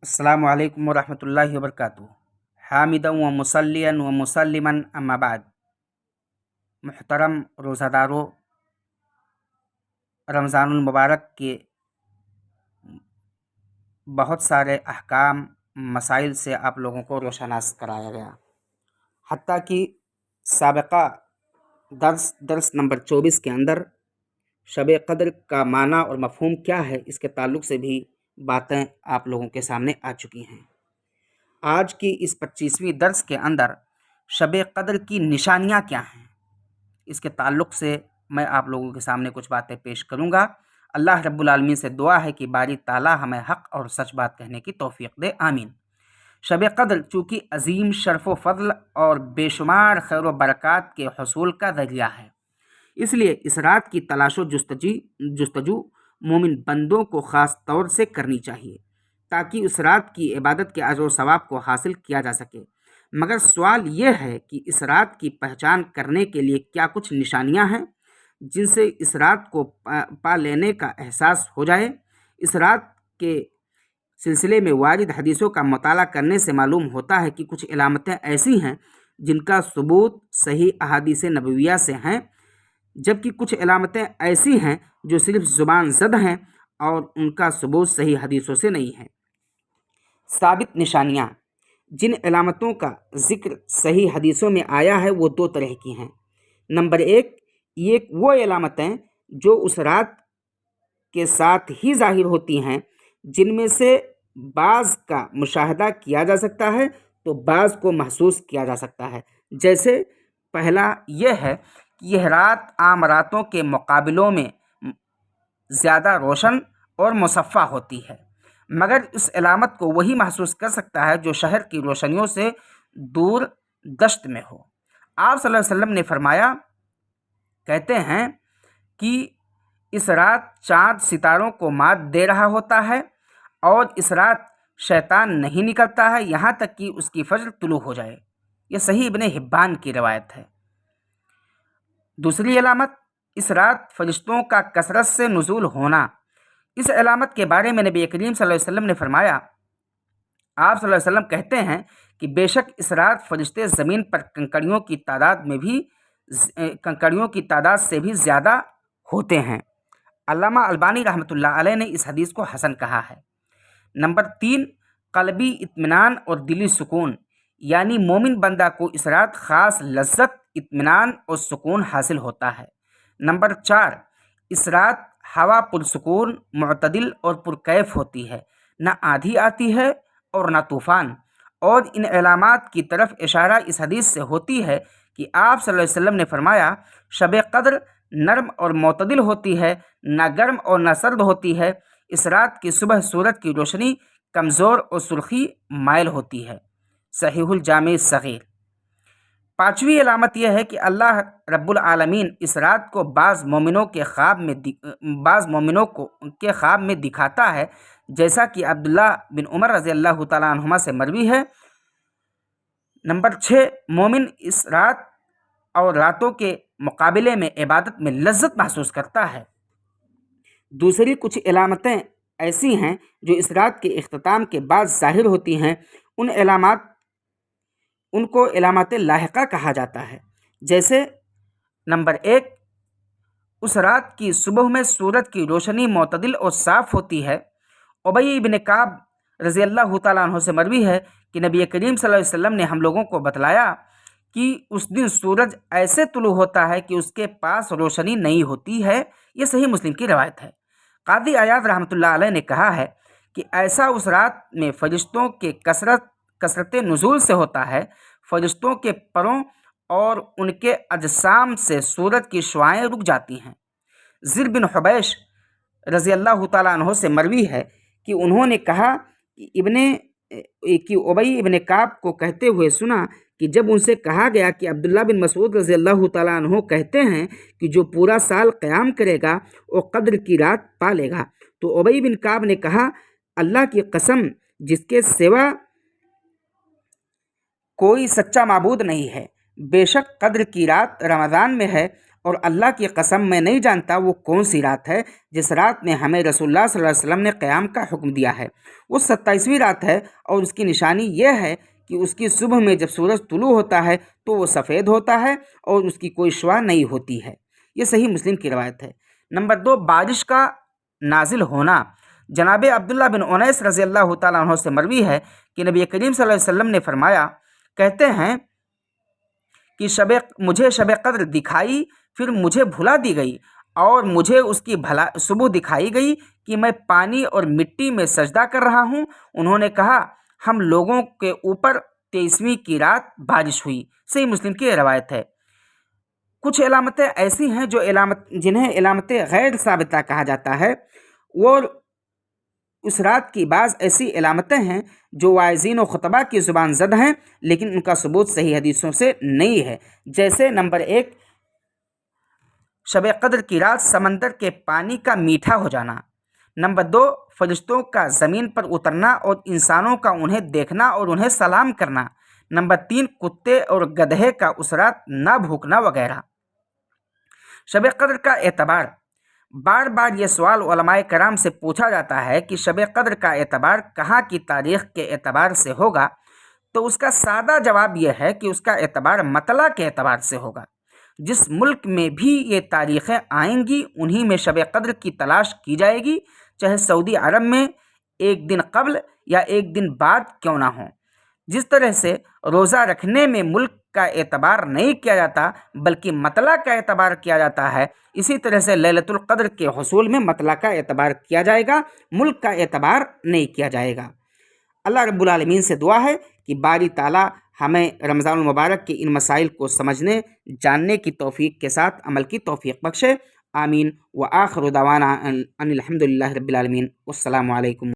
अस्सलामु अलैकुम वरहमतुल्लाहि वबरकातुहू। हामिदन व मुसल्लियन व मुसल्लिमन अम्मा बाद। मुहतरम रोज़ादारों, रमज़ानुल मुबारक के बहुत सारे अहकाम मसाइल से आप लोगों को रोशनास कराया गया। हत्ता कि साबिक़ा दर्स नंबर 24 के अंदर शब क़द्र का माना और मफ़हूम क्या है, इसके ताल्लुक़ से भी बातें आप लोगों के सामने आ चुकी हैं। आज की इस 25वीं दर्स के अंदर शब क़द्र की निशानियाँ क्या हैं, इसके ताल्लुक़ से मैं आप लोगों के सामने कुछ बातें पेश करूँगा। अल्लाह रब्बुल आलमीन से दुआ है कि बारी ताला हमें हक़ और सच बात कहने की तौफ़ीक़ दे, आमीन। शब क़द्र चूँकि अज़ीम शर्फ़ व फ़ज़ल और बेशुमार खैर व बरक़ात के हसूल का ज़रिया है, इसलिए इस रात की तलाश व जुस्तजू मोमिन बंदों को ख़ास तौर से करनी चाहिए ताकि उस रात की इबादत के अजर व सवाब को हासिल किया जा सके। मगर सवाल यह है कि इस रात की पहचान करने के लिए क्या कुछ निशानियां हैं जिनसे इस रात को पा लेने का एहसास हो जाए। इस रात के सिलसिले में वारिद हदीसों का मुताला करने से मालूम होता है कि कुछ इलामतें ऐसी हैं जिनका सबूत सही अहादीस नबविया से हैं, जबकि कुछ इलामतें ऐसी हैं जो सिर्फ ज़ुबान ज़द हैं और उनका सबूत सही हदीसों से नहीं है। साबित निशानियाँ। जिन इलामतों का ज़िक्र सही हदीसों में आया है वो दो तरह की हैं। नंबर एक, ये वो इलामतें जो उस रात के साथ ही ज़ाहिर होती हैं, जिनमें से बाज़ का मुशाहदा किया जा सकता है तो बाज़ को महसूस किया जा सकता है। जैसे पहला यह है कि यह रात आम रातों के मुकाबलों में ज़्यादा रोशन और मुसफ़्फ़ा होती है, मगर इस इलामत को वही महसूस कर सकता है जो शहर की रोशनियों से दूर दश्त में हो। आप सल्लल्लाहु अलैहि वसल्लम ने फरमाया, कहते हैं कि इस रात चाँद सितारों को मात दे रहा होता है और इस रात शैतान नहीं निकलता है यहाँ तक कि उसकी फज्र तुलू हो जाए। यह सही इब्ने हिब्बान की रवायत है। दूसरी इलामत, इस रात फरिश्तों का कसरत से नुज़ूल होना। इस इलामत के बारे में नबी करीम सल्लल्लाहु अलैहि वसल्लम ने फरमाया, आप सल्लल्लाहु अलैहि वसल्लम कहते हैं कि बेशक इस रात फरिश्ते ज़मीन पर कंकड़ियों की तादाद से भी ज़्यादा होते हैं। अल्लामा अलबानी रहमतुल्लाह अलैह ने इस हदीस को हसन कहा है। नंबर 3, क़ल्बी इत्मीनान और दिली सुकून, यानी मोमिन बंदा को इस रात ख़ास लज्जत, इत्मीनान और सुकून हासिल होता है। नंबर 4, इस रात हवा पुरसुकून, मुअतदिल और पुरकैफ होती है, न आंधी आती है और न तूफ़ान। और इन इलामात की तरफ इशारा इस हदीस से होती है कि आप सल्लल्लाहु अलैहि वसल्लम ने फरमाया, शब क़द्र नरम और मुअतदिल होती है, न गर्म और न सर्द होती है। इस रात की सुबह सूरज की रोशनी कमज़ोर और सुर्खी माइल होती है। सहीहुल जामे सगीर। पाँचवीं इलामत यह है कि अल्लाह रब्बुल आलमीन इस रात को बाज़ मोमिनों के ख्वाब में दिखाता है, जैसा कि अब्दुल्ला बिन उमर रज़ी अल्लाह तआला अन्हुमा से मरवी है। नंबर 6, मोमिन इस रात और रातों के मुकाबले में इबादत में लज्जत महसूस करता है। दूसरी कुछ इलामतें ऐसी हैं जो इस रात के इख्तिताम के बाद ज़ाहिर होती हैं, उनको इलामत लाहिक़ा कहा जाता है। जैसे नंबर 1, उस रात की सुबह में सूरज की रोशनी मुअतदिल और साफ़ होती है। उबई इब्न काब रज़ी अल्लाह तआला अन्हु से मरवी है कि नबी करीम सल्लल्लाहु अलैहि वसल्लम ने हम लोगों को बतलाया कि उस दिन सूरज ऐसे तुलू होता है कि उसके पास रोशनी नहीं होती है। ये सही मुस्लिम की रवायत है। कादी आयाद रहमतुल्लाह अलैह ने कहा है कि ऐसा उस रात में फरिश्तों के कसरत नुज़ूल से होता है। फरिश्तों के परों और उनके अजसाम से सूरज की शुआएं रुक जाती हैं। ज़िर बिन हुबैश रज़ी अल्लाह तआला अन्हु से मरवी है कि उन्होंने कहा कि उबई इब्न काब को कहते हुए सुना कि जब उनसे कहा गया कि अब्दुल्ला बिन मसूद रज़ी अल्लाह तआला अन्हु कहते हैं कि जो पूरा साल क़याम करेगा वो क़द्र की रात पा लेगा, तो उबई बिन काब ने कहा, अल्लाह की कसम जिसके सिवा कोई सच्चा माबूद नहीं है, बेशक क़द्र की रात रमज़ान में है اور اللہ کی قسم میں نہیں جانتا وہ کون سی رات ہے جس رات میں ہمیں رسول اللہ صلی اللہ علیہ وسلم نے قیام کا حکم دیا ہے۔ وہ 27ویں رات ہے اور اس کی نشانی یہ ہے کہ اس کی صبح میں جب سورج طلوع ہوتا ہے تو وہ سفید ہوتا ہے اور اس کی کوئی شعاع نہیں ہوتی ہے۔ یہ صحیح مسلم کی روایت ہے۔ نمبر 2، بارش کا نازل ہونا۔ جناب عبداللہ بن انیس رضی اللہ تعالیٰ عنہ سے مروی ہے کہ نبی کریم صلی اللہ علیہ وسلم نے فرمایا، کہتے ہیں کہ مجھے شب قدر دکھائی، پھر مجھے بھلا دی گئی، اور مجھے اس کی صبح دکھائی گئی کہ میں پانی اور مٹی میں سجدہ کر رہا ہوں۔ انہوں نے کہا، ہم لوگوں کے اوپر 23ویں کی رات بارش ہوئی۔ صحیح مسلم کی روایت ہے۔ کچھ علامتیں ایسی ہیں جنہیں علامتیں غیر ثابتہ کہا جاتا ہے، وہ اس رات کی بعض ایسی علامتیں ہیں جو واعظین و خطباء کی زبان زد ہیں، لیکن ان کا ثبوت صحیح حدیثوں سے نہیں ہے۔ جیسے نمبر 1، شب قدر کی رات سمندر کے پانی کا میٹھا ہو جانا۔ نمبر 2، فرشتوں کا زمین پر اترنا اور انسانوں کا انہیں دیکھنا اور انہیں سلام کرنا۔ نمبر 3، کتے اور گدھے کا اس رات نہ بھونکنا وغیرہ۔ شب قدر کا اعتبار۔ بار بار یہ سوال علماء کرام سے پوچھا جاتا ہے کہ شب قدر کا اعتبار کہاں کی تاریخ کے اعتبار سے ہوگا، تو اس کا سادہ جواب یہ ہے کہ اس کا اعتبار مطلع کے اعتبار سے ہوگا۔ جس ملک میں بھی یہ تاریخیں آئیں گی انہی میں شب قدر کی تلاش کی جائے گی، چاہے سعودی عرب میں ایک دن قبل یا ایک دن بعد کیوں نہ ہوں۔ جس طرح سے روزہ رکھنے میں ملک کا اعتبار نہیں کیا جاتا بلکہ مطلع کا اعتبار کیا جاتا ہے، اسی طرح سے لیلۃ القدر کے حصول میں مطلع کا اعتبار کیا جائے گا، ملک کا اعتبار نہیں کیا جائے گا۔ اللہ رب العالمین سے دعا ہے کہ باری تعالیٰ ہمیں رمضان المبارک کے ان مسائل کو سمجھنے، جاننے کی توفیق کے ساتھ عمل کی توفیق بخشے۔ آمین۔ وآخر دعوانا ان الحمد للہ رب العالمین۔ والسلام علیکم۔